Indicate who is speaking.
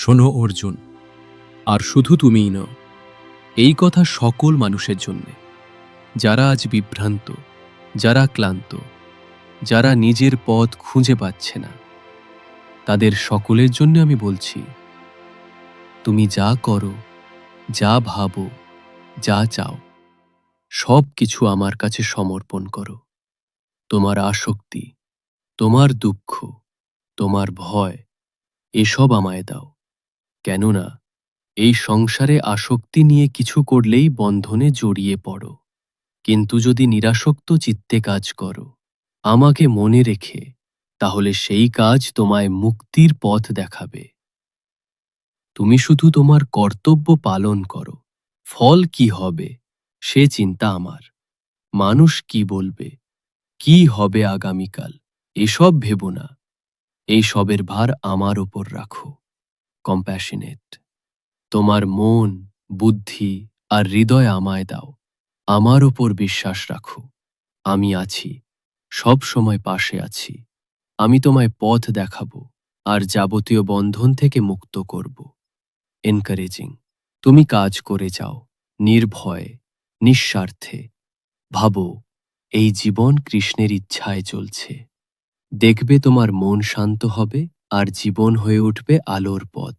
Speaker 1: শোনো অর্জুন, আর শুধু তুমিই নও, এই কথা সকল মানুষের জন্য, যারা আজ বিভ্রান্ত, যারা ক্লান্ত, যারা নিজের পথ খুঁজে পাচ্ছে না, তাদের সকলের জন্য আমি বলছি, তুমি যা করো, যা ভাবো, যা চাও, সব কিছু আমার কাছে সমর্পণ করো। তোমার আসক্তি, তোমার দুঃখ, তোমার ভয়, এসব আমায় দাও। কেননা এই সংসারে আসক্তি নিয়ে কিছু করলেই বন্ধনে জড়িয়ে পড়ো, কিন্তু যদি নিরাসক্ত চিত্তে কাজ করো, আমাকে মনে রেখে, তাহলে সেই কাজ তোমায় মুক্তির পথ দেখাবে। তুমি শুধু তোমার কর্তব্য পালন করো, ফল কি হবে সে চিন্তা আমার। মানুষ কি বলবে, কি হবে আগামীকাল, এসব ভেবো না। এই সবের ভার আমার ওপর রাখো। কম্প্যাশনেট, তোমার মন, বুদ্ধি আর হৃদয় আমায় দাও। আমার ওপর বিশ্বাস রাখো। আমি আছি, সব সময় পাশে আছি। আমি তোমায় পথ দেখাবো আর যাবতীয় বন্ধন থেকে মুক্ত করব। এনকারেজিং, তুমি কাজ করে যাও, নির্ভয়ে, নিঃস্বার্থে। ভাবো, এই জীবন কৃষ্ণের ইচ্ছায় চলছে। দেখবে তোমার মন শান্ত হবে আর জীবন হয়ে উঠবে আলোর পথ।